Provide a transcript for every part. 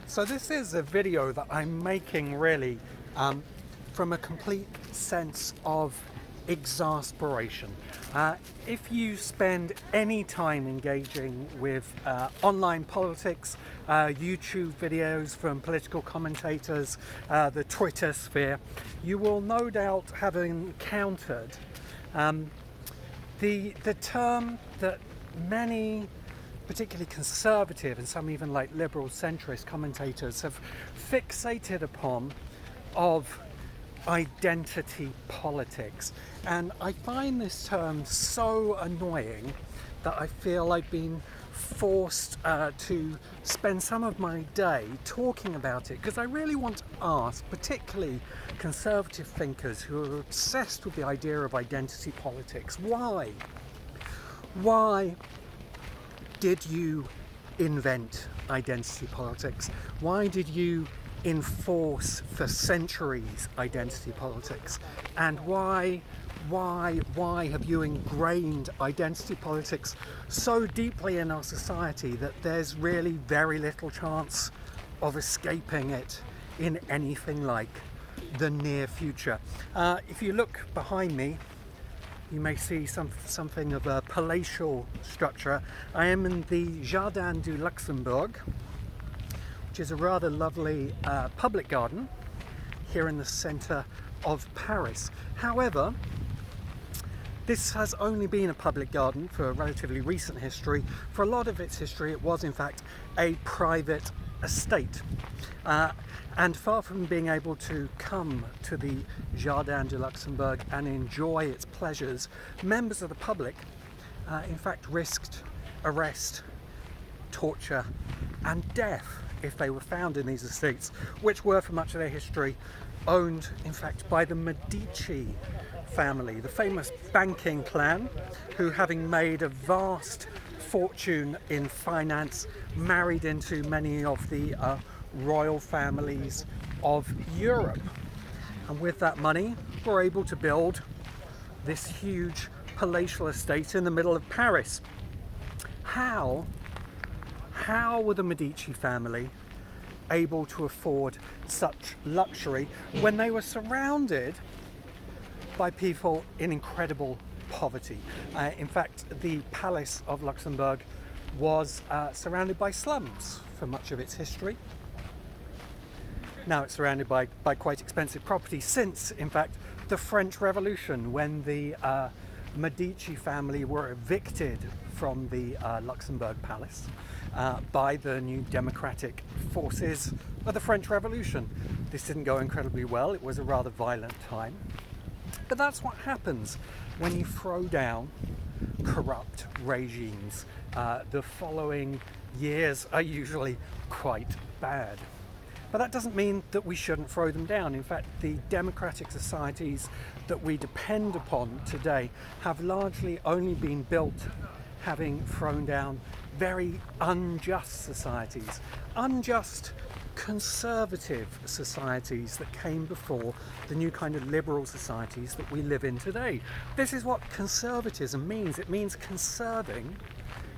So this is a video that I'm making really from a complete sense of exasperation. If you spend any time engaging with online politics, YouTube videos from political commentators, the Twitter sphere, you will no doubt have encountered the term that many, particularly conservative and some even like liberal centrist commentators, have fixated upon of identity politics. And I find this term so annoying that I feel I've been forced to spend some of my day talking about it, because I really want to ask, particularly conservative thinkers who are obsessed with the idea of identity politics, why did you invent identity politics? Why did you enforce for centuries identity politics? And why have you ingrained identity politics so deeply in our society that there's really very little chance of escaping it in anything like the near future? If you look behind me, you may see something of a palatial structure. I am in the Jardin du Luxembourg, which is a rather lovely public garden here in the centre of Paris. However, this has only been a public garden for a relatively recent history. For a lot of its history, it was in fact a private estate. And far from being able to come to the Jardin du Luxembourg and enjoy its pleasures, members of the public in fact risked arrest, torture and death if they were found in these estates, which were for much of their history owned in fact by the Medici family, the famous banking clan, who, having made a vast fortune in finance, married into many of the royal families of Europe, and with that money were able to build this huge palatial estate in the middle of Paris. How were the Medici family able to afford such luxury when they were surrounded by people in incredible poverty? In fact, the Palace of Luxembourg was surrounded by slums for much of its history. Now it's surrounded by quite expensive property since, in fact, the French Revolution, when the Medici family were evicted from the Luxembourg Palace by the new democratic forces of the French Revolution. This didn't go incredibly well. It was a rather violent time. But that's what happens when you throw down corrupt regimes. The following years are usually quite bad. But that doesn't mean that we shouldn't throw them down. In fact, the democratic societies that we depend upon today have largely only been built having thrown down very unjust societies, unjust conservative societies that came before the new kind of liberal societies that we live in today. This is what conservatism means. It means conserving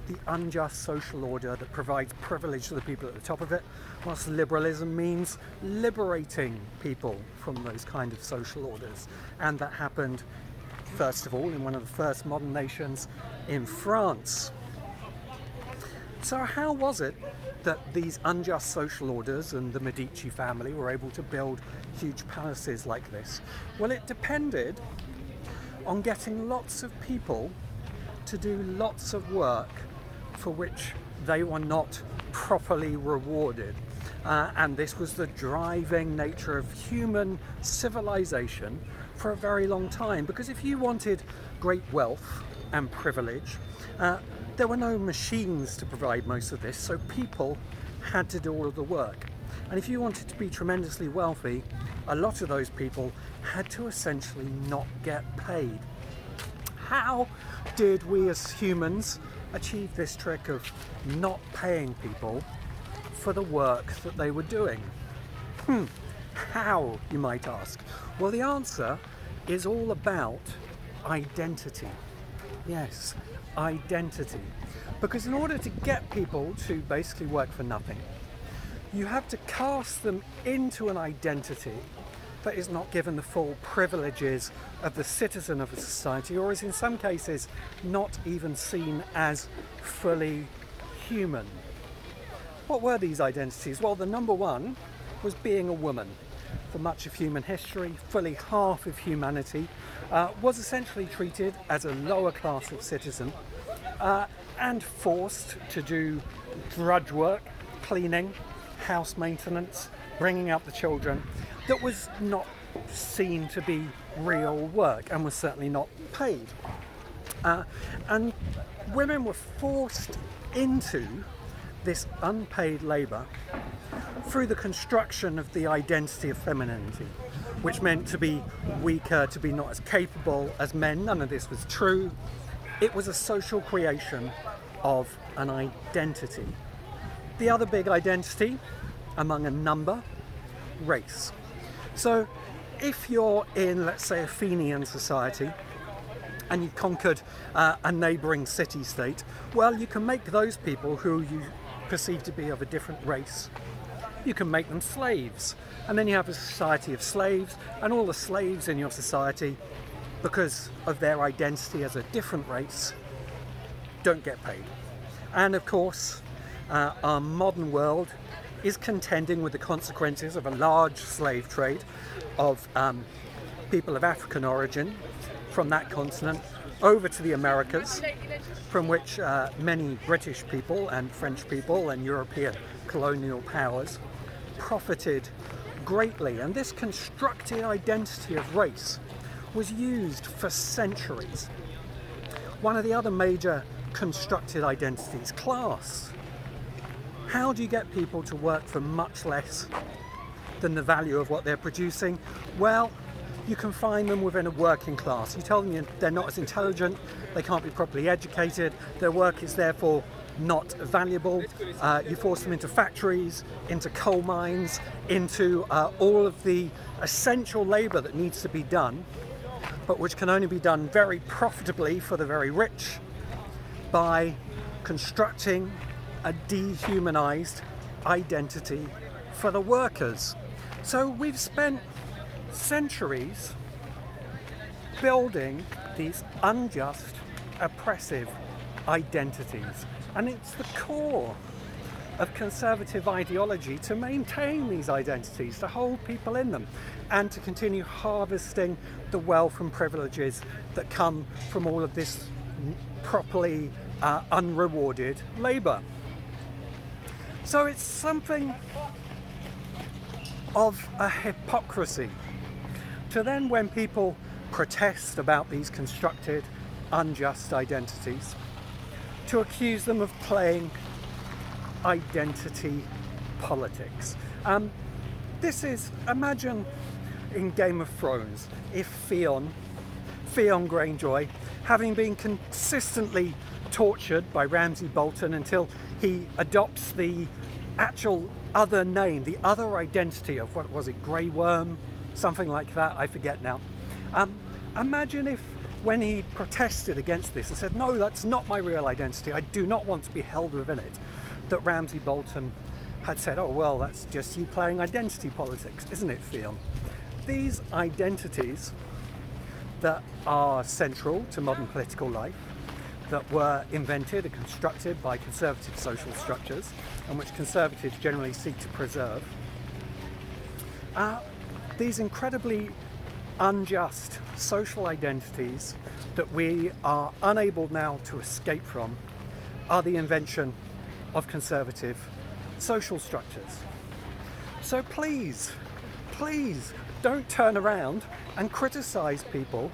the unjust social order that provides privilege to the people at the top of it, whilst liberalism means liberating people from those kind of social orders. And that happened, first of all, in one of the first modern nations, in France. So how was it that these unjust social orders and the Medici family were able to build huge palaces like this? Well, it depended on getting lots of people to do lots of work for which they were not properly rewarded. And this was the driving nature of human civilization for a very long time. Because if you wanted great wealth and privilege, there were no machines to provide most of this, so people had to do all of the work. And if you wanted to be tremendously wealthy, a lot of those people had to essentially not get paid. How did we as humans achieve this trick of not paying people for the work that they were doing? How, you might ask? Well, the answer is all about identity. Yes, identity. Because in order to get people to basically work for nothing, you have to cast them into an identity that is not given the full privileges of the citizen of a society, or is in some cases not even seen as fully human. What were these identities? Well, the number one was being a woman. For much of human history, fully half of humanity was essentially treated as a lower class of citizen and forced to do drudge work, cleaning, house maintenance, bringing up the children, that was not seen to be real work and was certainly not paid. And women were forced into this unpaid labour through the construction of the identity of femininity, which meant to be weaker, to be not as capable as men. None of this was true. It was a social creation of an identity. The other big identity, among a number, race. So if you're in, let's say, a Fenian society and you've conquered a neighbouring city-state, well, you can make those people who you perceive to be of a different race, you can make them slaves. And then you have a society of slaves, and all the slaves in your society, because of their identity as a different race, don't get paid. And of course, our modern world is contending with the consequences of a large slave trade of people of African origin from that continent over to the Americas, from which many British people and French people and European colonial powers profited greatly. And this constructed identity of race was used for centuries. One of the other major constructed identities, class. How do you get people to work for much less than the value of what they're producing? Well, you can find them within a working class. You tell them they're not as intelligent, they can't be properly educated, their work is therefore not valuable. You force them into factories, into coal mines, into all of the essential labour that needs to be done, but which can only be done very profitably for the very rich by constructing a dehumanized identity for the workers. So we've spent centuries building these unjust, oppressive identities. And it's the core of conservative ideology to maintain these identities, to hold people in them, and to continue harvesting the wealth and privileges that come from all of this properly unrewarded labour. So it's something of a hypocrisy to then, when people protest about these constructed, unjust identities, to accuse them of playing identity politics. This is, imagine in Game of Thrones, if Theon Greyjoy, having been consistently tortured by Ramsay Bolton until he adopts the actual other name, the other identity of, what was it, Grey Worm, something like that, I forget now. Imagine if, when he protested against this and said, no, that's not my real identity, I do not want to be held within it, that Ramsay Bolton had said, oh, well, that's just you playing identity politics, isn't it, Theon? These identities that are central to modern political life, that were invented and constructed by conservative social structures, and which conservatives generally seek to preserve, these incredibly unjust social identities that we are unable now to escape from are the invention of conservative social structures. So please don't turn around and criticize people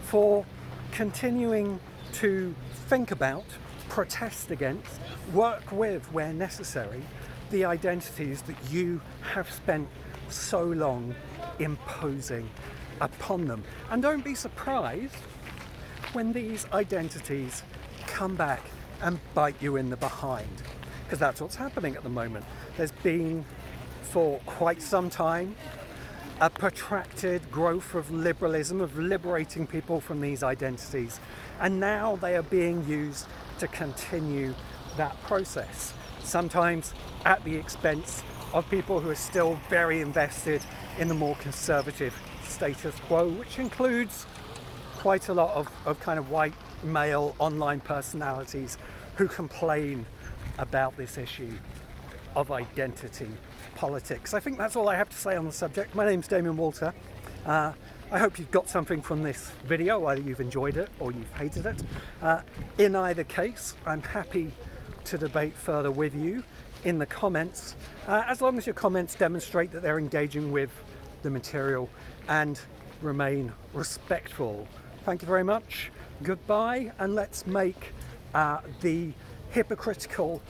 for continuing to think about, protest against, work with where necessary, the identities that you have spent so long imposing upon them. And don't be surprised when these identities come back and bite you in the behind, because that's what's happening at the moment. There's been, for quite some time, a protracted growth of liberalism, of liberating people from these identities, and now they are being used to continue that process. sometimes at the expense of people who are still very invested in the more conservative status quo, which includes quite a lot of kind of white male online personalities who complain about this issue of identity politics. I think that's all I have to say on the subject. My name's Damien Walter. I hope you've got something from this video, either you've enjoyed it or you've hated it. In either case, I'm happy to debate further with you in the comments, as long as your comments demonstrate that they're engaging with the material and remain respectful. Thank you very much, goodbye, and let's make the hypocritical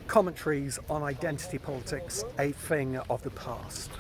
commentaries on identity politics a thing of the past.